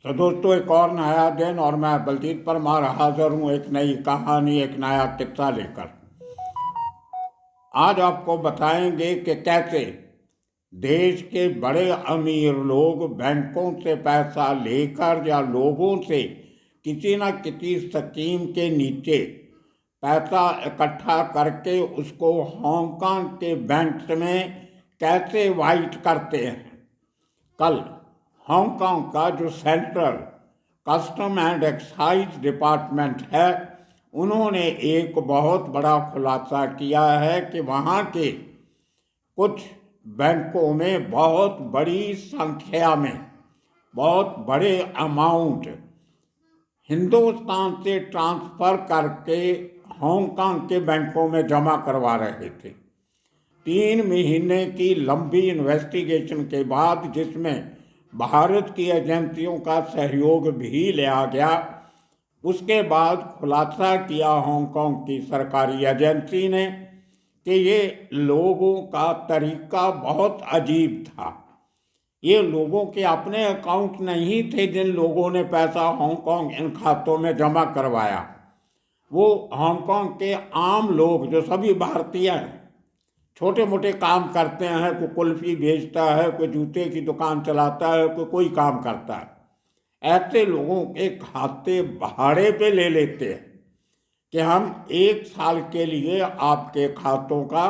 तो दोस्तों, एक और नया दिन और मैं बलजीत परमार हाजिर हूँ एक नई कहानी, एक नया किस्सा लेकर। आज आपको बताएंगे कि कैसे देश के बड़े अमीर लोग बैंकों से पैसा लेकर या लोगों से किसी न किसी स्कीम के नीचे पैसा इकट्ठा करके उसको हांगकांग के बैंक में कैसे वाइट करते हैं। कल हांगकांग का जो central custom and excise department है, उन्होंने एक बहुत बड़ा खुलासा किया है कि वहाँ के कुछ बैंकों में बहुत बड़ी संख्या में बहुत बड़े अमाउंट हिंदुस्तान से ट्रांसफ़र करके हांगकांग के बैंकों में जमा करवा रहे थे। 3 महीने की लंबी इन्वेस्टिगेशन के बाद, जिसमें भारत की एजेंसियों का सहयोग भी लिया गया, उसके बाद खुलासा किया हांगकांग की सरकारी एजेंसी ने कि ये लोगों का तरीका बहुत अजीब था। ये लोगों के अपने अकाउंट नहीं थे जिन लोगों ने पैसा हांगकांग इन खातों में जमा करवाया। वो हांगकांग के आम लोग जो सभी भारतीय हैं, छोटे मोटे काम करते हैं, कोई कुल्फ़ी बेचता है, कोई जूते की दुकान चलाता है, कोई काम करता है, ऐसे लोगों के खाते भाड़े पे ले लेते हैं कि हम 1 साल के लिए आपके खातों का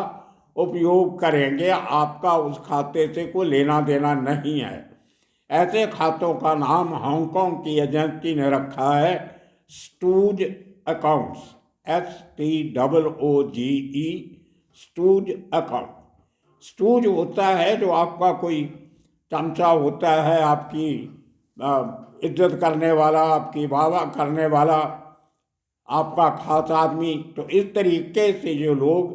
उपयोग करेंगे, आपका उस खाते से कोई लेना देना नहीं है। ऐसे खातों का नाम हांगकांग की एजेंसी ने रखा है stooge accounts, STOOGE, stooge account. Stooge होता है जो आपका कोई चमचा होता है, आपकी इज्जत करने वाला, आपकी वाह करने वाला, आपका खास आदमी। तो इस तरीके से जो लोग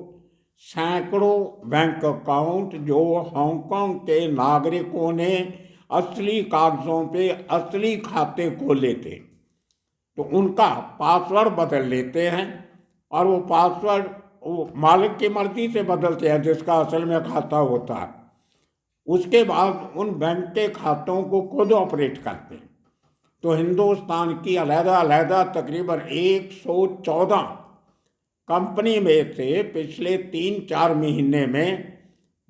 सैकड़ों बैंक अकाउंट जो हांगकांग के नागरिकों ने असली कागज़ों पे असली खाते खोले थे, तो उनका पासवर्ड बदल लेते हैं। और वो पासवर्ड वो मालिक की मर्जी से बदलते हैं, जिसका असल में खाता होता है। उसके बाद उन बैंक के खातों को खुद ऑपरेट करते हैं। तो हिंदुस्तान की अलग-अलग तकरीबन 114 कंपनी में से पिछले 3-4 महीने में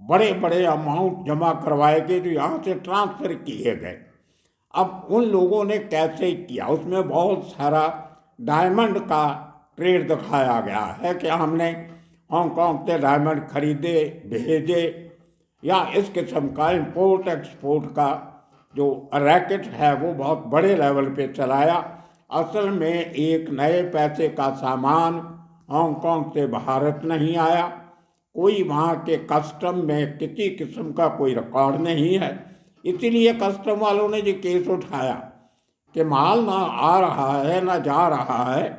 बड़े बड़े अमाउंट जमा करवाए गए जो यहाँ से ट्रांसफ़र किए गए। अब उन लोगों ने कैसे किया, उसमें बहुत सारा डायमंड का ट्रेड दिखाया गया है कि हमने हांगकांग से डायमंड खरीदे, भेजे, या इस किस्म का इंपोर्ट एक्सपोर्ट का जो रैकेट है वो बहुत बड़े लेवल पे चलाया। असल में एक नए पैसे का सामान हांगकांग से भारत नहीं आया, कोई वहाँ के कस्टम में किसी किस्म का कोई रिकॉर्ड नहीं है। इसीलिए कस्टम वालों ने ये केस उठाया कि माल ना आ रहा है ना जा रहा है।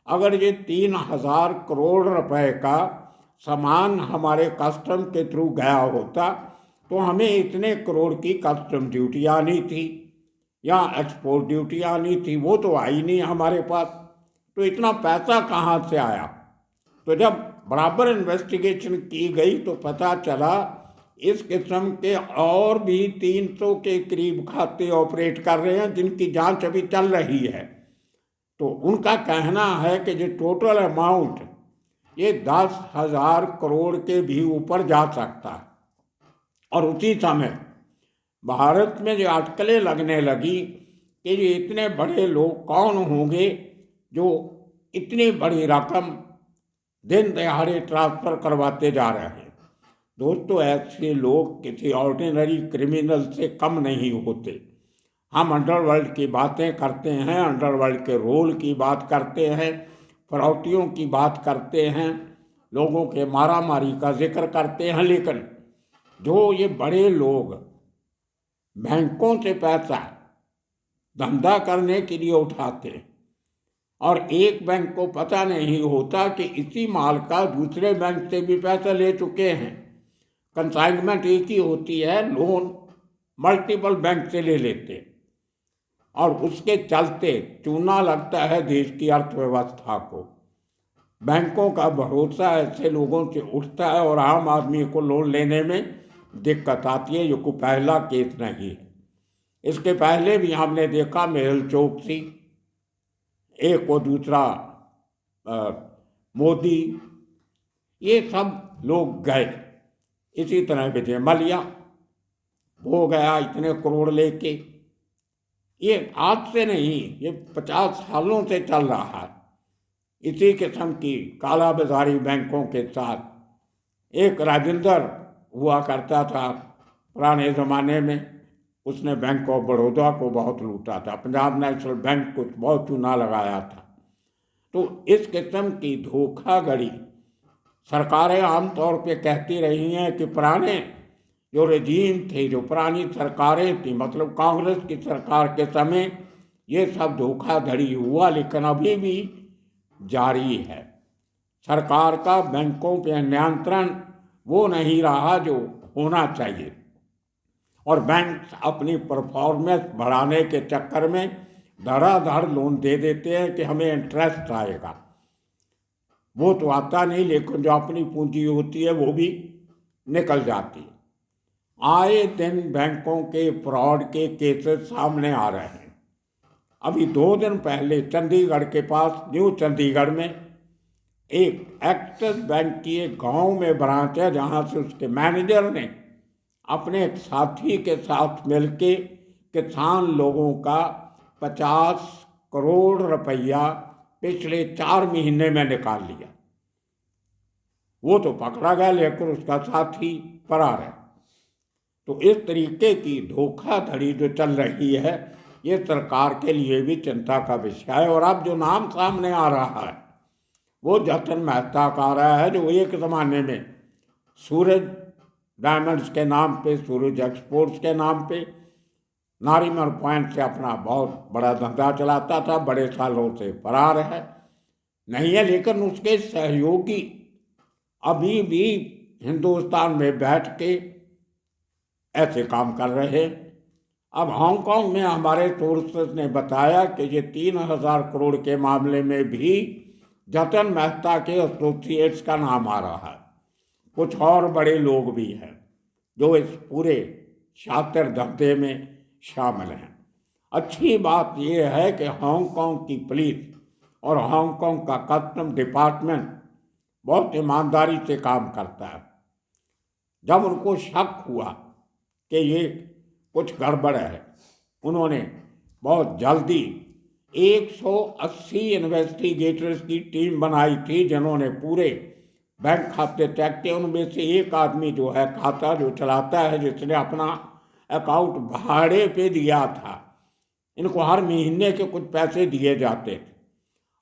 अगर ये 3,000 करोड़ रुपए का सामान हमारे कस्टम के थ्रू गया होता तो हमें इतने करोड़ की कस्टम ड्यूटी आनी थी या एक्सपोर्ट ड्यूटी आनी थी, वो तो आई नहीं हमारे पास। तो इतना पैसा कहाँ से आया? तो जब बराबर इन्वेस्टिगेशन की गई तो पता चला इस किस्म के और भी 300 के करीब खाते ऑपरेट कर रहे हैं जिनकी जांच अभी चल रही है। तो उनका कहना है कि जो टोटल अमाउंट ये 10,000 करोड़ के भी ऊपर जा सकता है। और उसी समय भारत में जो अटकलें लगने लगी कि ये इतने बड़े लोग कौन होंगे जो इतनी बड़ी रकम दिन दहाड़े ट्रांसफ़र करवाते जा रहे हैं। दोस्तों, ऐसे लोग किसी ऑर्डिनरी क्रिमिनल से कम नहीं होते। हम अंडरवर्ल्ड की बातें करते हैं, अंडरवर्ल्ड के रोल की बात करते हैं, फिरौतियों की बात करते हैं, लोगों के मारामारी का जिक्र करते हैं, लेकिन जो ये बड़े लोग बैंकों से पैसा धंधा करने के लिए उठाते हैं और एक बैंक को पता नहीं होता कि इसी माल का दूसरे बैंक से भी पैसा ले चुके हैं। कंसाइनमेंट एक ही होती है, लोन मल्टीपल बैंक से ले लेते हैं और उसके चलते चूना लगता है देश की अर्थव्यवस्था को। बैंकों का भरोसा ऐसे लोगों से उठता है और आम आदमी को लोन लेने में दिक्कत आती है। ये कोई पहला केस नहीं है। इसके पहले भी हमने देखा मेहुल चोकसी, एक और दूसरा मोदी, ये सब लोग गए। इसी तरह विजय मल्ल्या हो गया इतने करोड़ लेके। ये आज से नहीं, ये 50 सालों से चल रहा है इसी किस्म की कालाबाजारी बैंकों के साथ। एक राजेंद्र हुआ करता था पुराने ज़माने में, उसने बैंक ऑफ बड़ौदा को बहुत लूटा था, पंजाब नेशनल बैंक को बहुत चूना लगाया था। तो इस किस्म की धोखाधड़ी सरकारें आमतौर पे कहती रही हैं कि पुराने जो रजीम थे, जो पुरानी सरकारें थी, मतलब कांग्रेस की सरकार के समय ये सब धोखाधड़ी हुआ, लेकिन अभी भी जारी है। सरकार का बैंकों पे नियंत्रण वो नहीं रहा जो होना चाहिए, और बैंक अपनी परफॉर्मेंस बढ़ाने के चक्कर में धड़ाधड़ लोन दे देते हैं कि हमें इंटरेस्ट आएगा। वो तो आता नहीं, लेकिन जो अपनी पूंजी होती है वो भी निकल जाती है। आए दिन बैंकों के फ्रॉड के केसेस सामने आ रहे हैं। अभी 2 दिन पहले चंडीगढ़ के पास, न्यू चंडीगढ़ में, एक एक्सिस बैंक की एक गांव में ब्रांच है, जहां से उसके मैनेजर ने अपने एक साथी के साथ मिलके किसान लोगों का 50 करोड़ रुपया पिछले 4 महीने में निकाल लिया। वो तो पकड़ा गया, लेकिन उसका साथी फरार है। तो इस तरीके की धोखाधड़ी जो चल रही है, ये सरकार के लिए भी चिंता का विषय है। और अब जो नाम सामने आ रहा है वो जतन मेहता का आ रहा है, जो एक ज़माने में सूरज डायमंड्स के नाम पे, सूरज एक्सपोर्ट्स के नाम पे नारीमन पॉइंट से अपना बहुत बड़ा धंधा चलाता था, बड़े सालों से फरार है, नहीं है। लेकिन उसके सहयोगी अभी भी हिंदुस्तान में बैठ के ऐसे काम कर रहे हैं। अब हांगकांग में हमारे सोर्सेस ने बताया कि ये 3000 करोड़ के मामले में भी जतन मेहता के एसोसिएट्स का नाम आ रहा है। कुछ और बड़े लोग भी हैं जो इस पूरे शातिर धंधे में शामिल हैं। अच्छी बात यह है कि हांगकांग की पुलिस और हांगकांग का कस्टम डिपार्टमेंट बहुत ईमानदारी से काम करता है। जब उनको शक हुआ कि ये कुछ गड़बड़ है, उन्होंने बहुत जल्दी 180 इन्वेस्टिगेटर्स की टीम बनाई थी, जिन्होंने पूरे बैंक खाते चेक किए। उनमें से एक आदमी जो है खाता जो चलाता है, जिसने अपना अकाउंट भाड़े पे दिया था, इनको हर महीने के कुछ पैसे दिए जाते थे,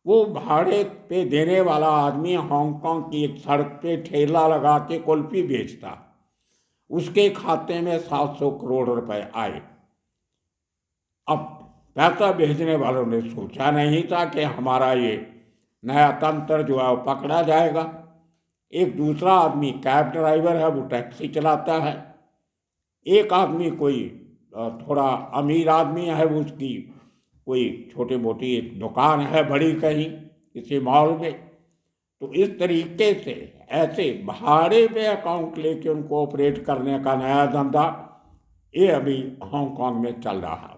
वो भाड़े पे देने वाला आदमी हांगकांग की एक सड़क पे ठेला लगा के कुल्फी बेचता। उसके खाते में 700 करोड़ रुपए आए। अब पैसा भेजने वालों ने सोचा नहीं था कि हमारा ये नया तंत्र जो है वो पकड़ा जाएगा। एक दूसरा आदमी कैब ड्राइवर है, वो टैक्सी चलाता है। एक आदमी कोई थोड़ा अमीर आदमी है, वो उसकी कोई छोटी मोटी एक दुकान है बड़ी कहीं किसी मॉल में। तो इस तरीके से ऐसे भाड़े पे अकाउंट लेके उनको ऑपरेट करने का नया धंधा ये अभी हांगकांग में चल रहा है।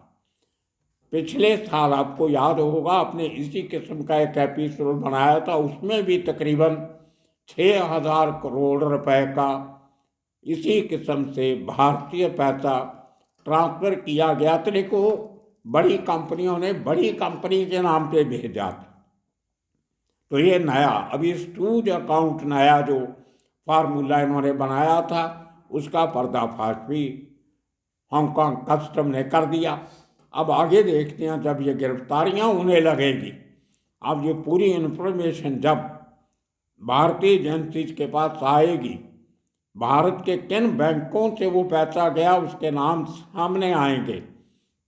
पिछले साल आपको याद होगा, आपने इसी किस्म का एक एपिसोड बनाया था, उसमें भी तकरीबन 6000 करोड़ रुपए का इसी किस्म से भारतीय पैसा ट्रांसफ़र किया गया था, लेकिन वो बड़ी कंपनियों ने बड़ी कंपनी के नाम पे भेजा था। तो ये नया अभी स्टूज अकाउंट नया जो फार्मूला इन्होंने बनाया था, उसका पर्दाफाश भी हांगकांग कस्टम ने कर दिया। अब आगे देखते हैं जब ये गिरफ्तारियां होने लगेगी। अब ये पूरी इन्फॉर्मेशन जब भारतीय एजेंसीज के पास आएगी, भारत के किन बैंकों से वो पैसा गया उसके नाम सामने आएंगे,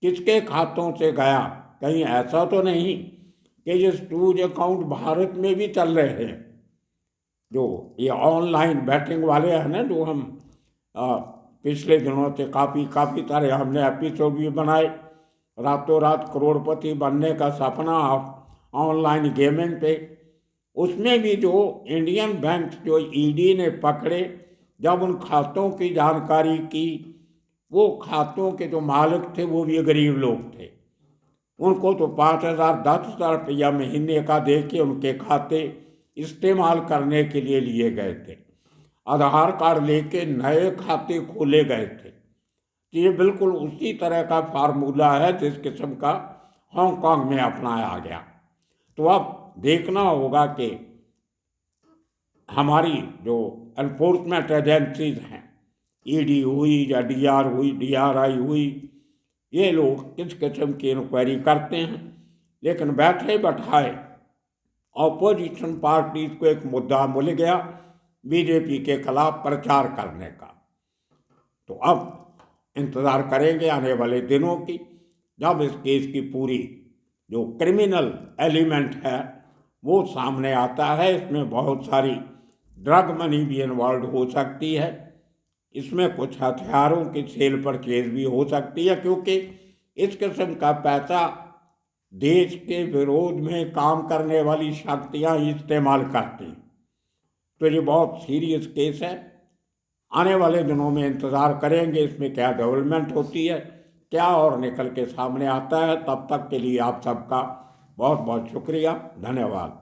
किसके खातों से गया। कहीं ऐसा तो नहीं कि ये स्टूज अकाउंट भारत में भी चल रहे हैं, जो ये ऑनलाइन बैटिंग वाले हैं ना, जो हम पिछले दिनों से काफ़ी सारे हमने एपिसोड भी बनाए। रातों रात करोड़पति बनने का सपना ऑनलाइन गेमिंग पे, उसमें भी जो इंडियन बैंक जो ईडी ने पकड़े, जब उन खातों की जानकारी की वो खातों के जो मालिक थे वो भी गरीब लोग थे। उनको तो 5,000 10,000 रुपया महीने का दे के उनके खाते इस्तेमाल करने के लिए लिए गए थे। आधार कार्ड लेके नए खाते खोले गए थे। तो ये बिल्कुल उसी तरह का फार्मूला है जिस किस्म का हांगकांग में अपनाया गया। तो अब देखना होगा कि हमारी जो एनफोर्समेंट एजेंसीज हैं, ईडी हुई या डीआर हुई, डीआरआई हुई, ये लोग किस किस्म की इंक्वायरी करते हैं। लेकिन बैठे बैठाए ऑपोजिशन पार्टीज को एक मुद्दा मिल गया बीजेपी के खिलाफ प्रचार करने का। तो अब इंतज़ार करेंगे आने वाले दिनों की, जब इस केस की पूरी जो क्रिमिनल एलिमेंट है वो सामने आता है। इसमें बहुत सारी ड्रग मनी भी इन्वॉल्व हो सकती है, इसमें कुछ हथियारों की सेल परचेज भी हो सकती है, क्योंकि इस किस्म का पैसा देश के विरोध में काम करने वाली शक्तियाँ इस्तेमाल करती हैं। तो ये बहुत सीरियस केस है। आने वाले दिनों में इंतज़ार करेंगे इसमें क्या डेवलपमेंट होती है, क्या और निकल के सामने आता है। तब तक के लिए आप सबका बहुत बहुत शुक्रिया, धन्यवाद।